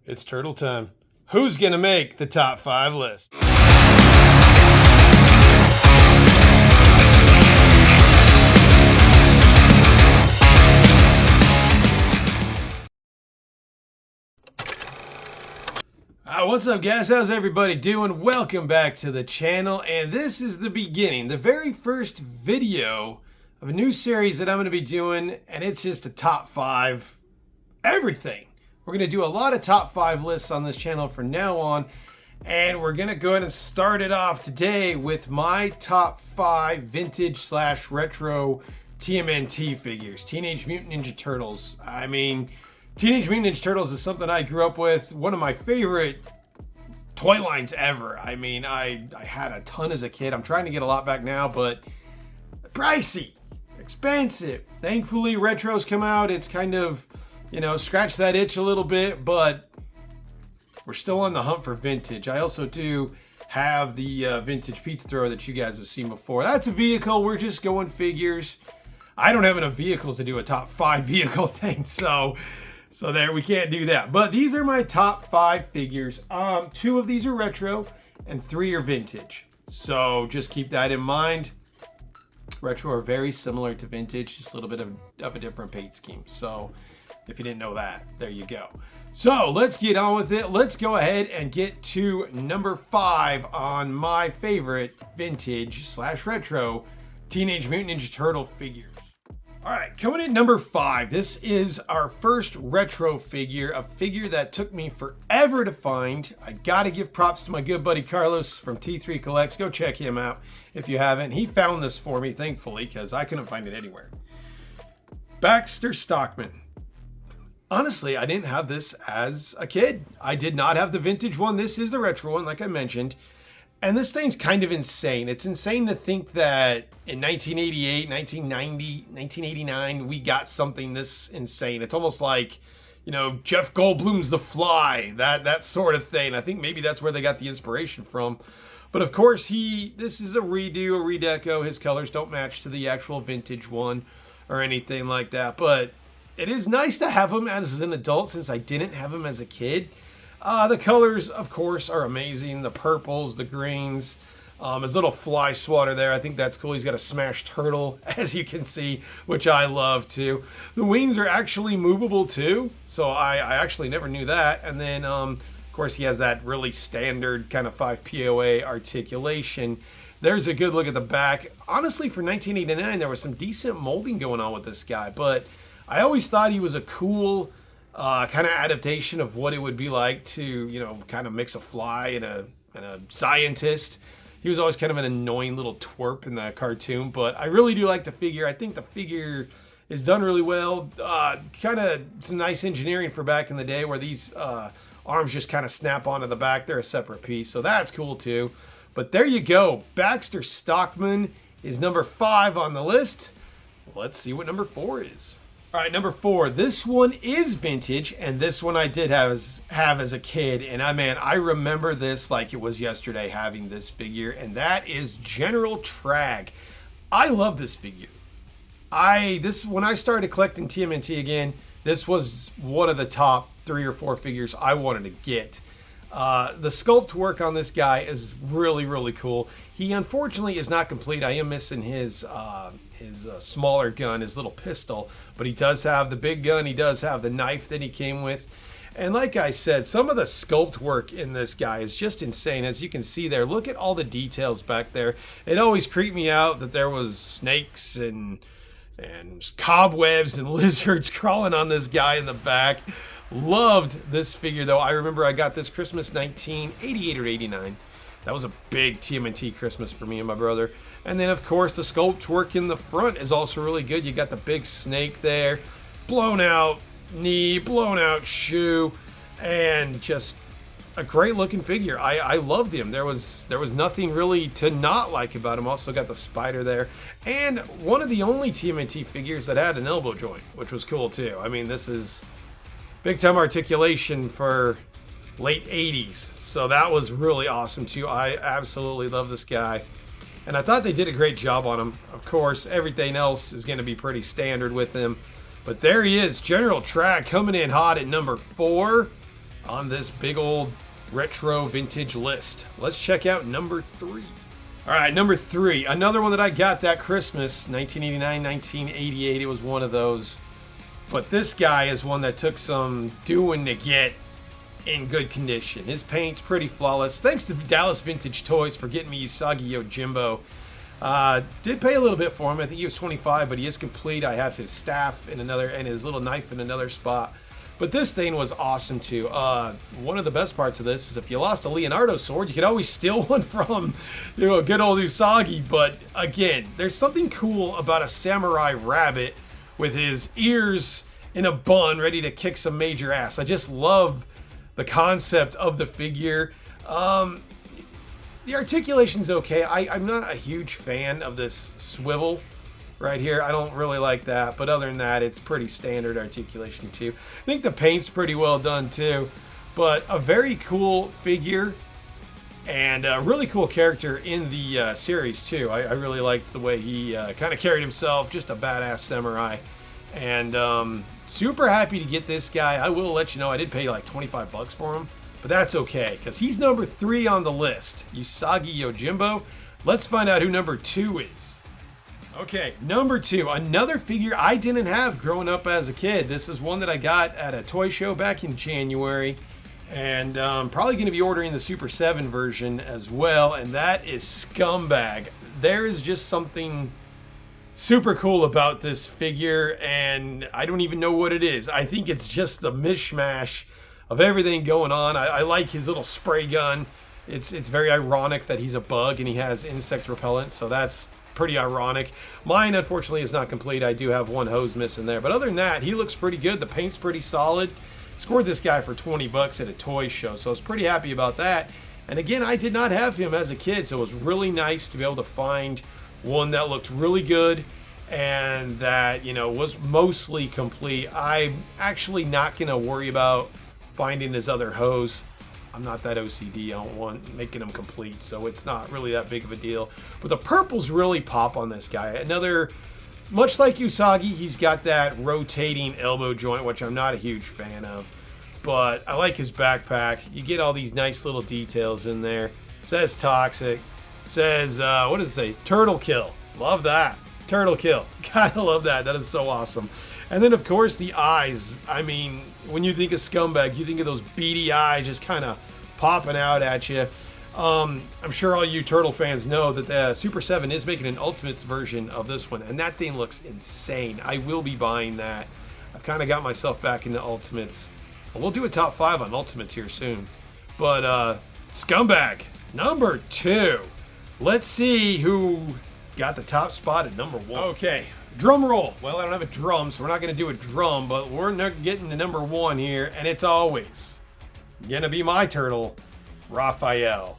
It's turtle time. Who's gonna make the top 5 list? What's up, guys? How's everybody doing? Welcome back to the channel, and this is the beginning, the very first video of a new series that I'm going to be doing, and it's just a top 5 everything. We're going to do a lot of top 5 lists on this channel from now on, and we're going to go ahead and start it off today with my top 5 vintage/retro TMNT figures, Teenage Mutant Ninja Turtles. I mean, Teenage Mutant Ninja Turtles is something I grew up with, one of my favorite toy lines ever. I mean, I had a ton as a kid. I'm trying to get a lot back now, but pricey, expensive. Thankfully, retros come out. It's kind of, you know, scratch that itch a little bit, but we're still on the hunt for vintage. I also do have the vintage pizza thrower that you guys have seen before. That's a vehicle. We're just going figures. I don't have enough vehicles to do a top 5 vehicle thing, so there, we can't do that. But these are my top 5 figures. 2 of these are retro and 3 are vintage. So just keep that in mind. Retro are very similar to vintage, just a little bit of a different paint scheme. So if you didn't know that, there you go. So let's get on with it. Let's go ahead and get to number 5 on my favorite vintage/retro Teenage Mutant Ninja Turtle figures. All right, coming in number 5, this is our first retro figure, a figure that took me forever to find. I gotta give props to my good buddy Carlos from T3 Collects. Go check him out if you haven't. He found this for me, thankfully, because I couldn't find it anywhere. Baxter Stockman. Honestly, I didn't have this as a kid. I did not have the vintage one. This is the retro one, like I mentioned. And this thing's kind of insane. It's insane to think that in 1988, 1990, 1989, we got something this insane. It's almost like, you know, Jeff Goldblum's The Fly, that sort of thing. I think maybe that's where they got the inspiration from. But of course, this is a redo, a redeco. His colors don't match to the actual vintage one or anything like that. But it is nice to have him as an adult since I didn't have him as a kid. The colors, of course, are amazing. The purples, the greens, his little fly swatter there. I think that's cool. He's got a smashed turtle, as you can see, which I love too. The wings are actually movable too, so I actually never knew that. And then, of course, he has that really standard kind of 5 POA articulation. There's a good look at the back. Honestly, for 1989, there was some decent molding going on with this guy, but I always thought he was a cool kind of adaptation of what it would be like to, you know, kind of mix a fly and a scientist. He was always kind of an annoying little twerp in the cartoon, but I really do like the figure. I think the figure is done really well. Kind of some nice engineering for back in the day where these arms just kind of snap onto the back. They're a separate piece, so that's cool too. But there you go. Baxter Stockman is number 5 on the list. Let's see what number 4 is. All right, number 4. This one is vintage, and this one I did have as a kid. And I remember this like it was yesterday, having this figure, and that is General Trag. I love this figure. When I started collecting TMNT again, this was one of the top 3 or 4 figures I wanted to get. The sculpt work on this guy is really, really cool. He unfortunately is not complete. I am missing his smaller gun, his little pistol, but he does have the big gun. He does have the knife that he came with. And like I said, some of the sculpt work in this guy is just insane. As you can see there, look at all the details back there. It always creeped me out that there was snakes and cobwebs and lizards crawling on this guy in the back. Loved this figure though. I remember I got this Christmas 1988 or 89. That was a big TMNT Christmas for me and my brother. And then of course the sculpt work in the front is also really good. You got the big snake there, blown out knee, blown out shoe, and just a great looking figure. I loved him. There was nothing really to not like about him. Also got the spider there, and one of the only TMNT figures that had an elbow joint, which was cool too. I mean, this is big time articulation for late 80s. So that was really awesome too. I absolutely love this guy. And I thought they did a great job on him. Of course, everything else is going to be pretty standard with him. But there he is, General Trag, coming in hot at number 4. on this big old retro vintage list. Let's check out number 3. All right, number 3, another one that I got that Christmas, 1989, 1988. It was one of those. But this guy is one that took some doing to get in good condition. His paint's pretty flawless. Thanks to Dallas Vintage Toys for getting me Usagi Yojimbo. Did pay a little bit for him. I think he was 25, but he is complete. I have his staff in another and his little knife in another spot. But this thing was awesome too. One of the best parts of this is if you lost a Leonardo sword, you could always steal one from, good old Usagi. But again, there's something cool about a samurai rabbit with his ears in a bun, ready to kick some major ass. I just love the concept of the figure. The articulation's okay. I'm not a huge fan of this swivel right here. I don't really like that, but other than that, it's pretty standard articulation too. I think the paint's pretty well done too, but a very cool figure and a really cool character in the series too. I really liked the way he kind of carried himself, just a badass samurai. And super happy to get this guy. I will let you know I did pay like 25 bucks for him, but that's okay because he's number 3 on the list, Usagi Yojimbo. Let's find out who number 2 is. Okay, number 2, another figure I didn't have growing up as a kid. This is one that I got at a toy show back in January, and probably going to be ordering the Super 7 version as well, and that is Scumbag. There is just something super cool about this figure, and I don't even know what it is. I think it's just the mishmash of everything going on. I like his little spray gun. It's very ironic that he's a bug and he has insect repellent, so that's pretty ironic. Mine, unfortunately, is not complete. I do have one hose missing there, but other than that, he looks pretty good. The paint's pretty solid. Scored this guy for 20 bucks at a toy show, so I was pretty happy about that. And again, I did not have him as a kid, so it was really nice to be able to find one that looked really good and that, was mostly complete. I'm actually not going to worry about finding his other hose. I'm not that OCD. I don't want making them complete, so it's not really that big of a deal. But the purples really pop on this guy. Another, much like Usagi, he's got that rotating elbow joint, which I'm not a huge fan of. But I like his backpack. You get all these nice little details in there. Says toxic. Says, what does it say? Turtle kill. Love that. Turtle kill. Gotta love that. That is so awesome. And then, of course, the eyes. I mean, when you think of Scumbag, you think of those beady eyes just kind of popping out at you. I'm sure all you Turtle fans know that the Super 7 is making an Ultimates version of this one, and that thing looks insane. I will be buying that. I've kind of got myself back into Ultimates. We'll do a top 5 on Ultimates here soon. But Scumbag, number 2. Let's see who got the top spot at number 1. Okay. Drum roll. Well, I don't have a drum, so we're not going to do a drum, but we're not getting to number 1 here, and it's always going to be my turtle, Raphael.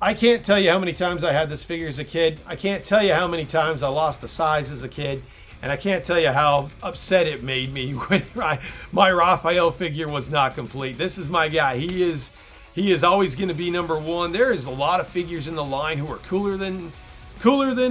I can't tell you how many times I had this figure as a kid. I can't tell you how many times I lost the size as a kid, and I can't tell you how upset it made me when my Raphael figure was not complete. This is my guy. He is always going to be number 1. There is a lot of figures in the line who are cooler than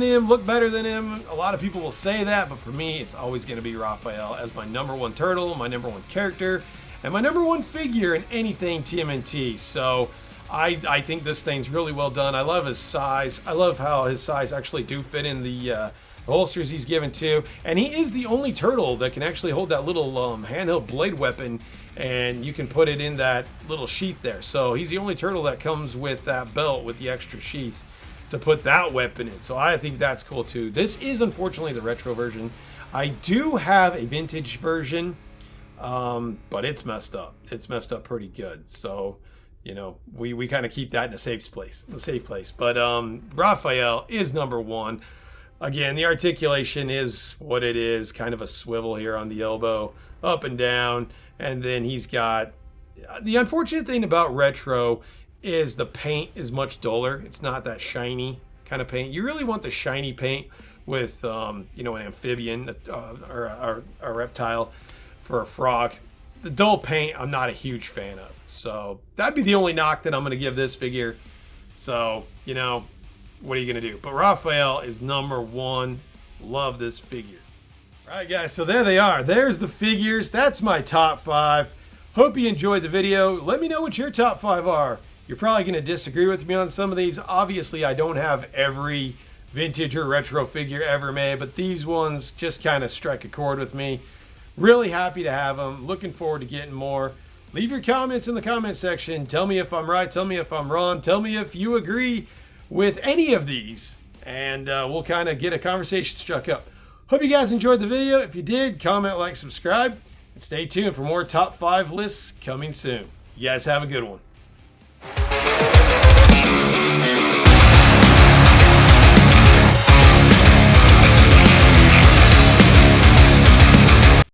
him, look better than him. A lot of people will say that, but for me, it's always going to be Raphael as my number 1 turtle, my number 1 character, and my number 1 figure in anything TMNT. So I think this thing's really well done. I love his size. I love how his size actually do fit in the holsters he's given too. And he is the only turtle that can actually hold that little handheld blade weapon, and you can put it in that little sheath there. So he's the only turtle that comes with that belt with the extra sheath to put that weapon in. So I think that's cool too. This is unfortunately the retro version. I do have a vintage version, but it's messed up. It's messed up pretty good. So, we kind of keep that in a safe place. But Raphael is number 1. Again, the articulation is what it is, kind of a swivel here on the elbow, up and down, and then he's got the unfortunate thing about retro is the paint is much duller. It's not that shiny kind of paint. You really want the shiny paint with, an amphibian or a reptile for a frog. The dull paint, I'm not a huge fan of. So that'd be the only knock that I'm going to give this figure. So, what are you going to do? But Raphael is number 1. Love this figure. All right, guys, so there they are. There's the figures. That's my top 5. Hope you enjoyed the video. Let me know what your top 5 are. You're probably going to disagree with me on some of these. Obviously, I don't have every vintage or retro figure ever made, but these ones just kind of strike a chord with me. Really happy to have them. Looking forward to getting more. Leave your comments in the comment section. Tell me if I'm right. Tell me if I'm wrong. Tell me if you agree with any of these. And we'll kind of get a conversation struck up. Hope you guys enjoyed the video. If you did, comment, like, subscribe. And stay tuned for more top 5 lists coming soon. You guys have a good one.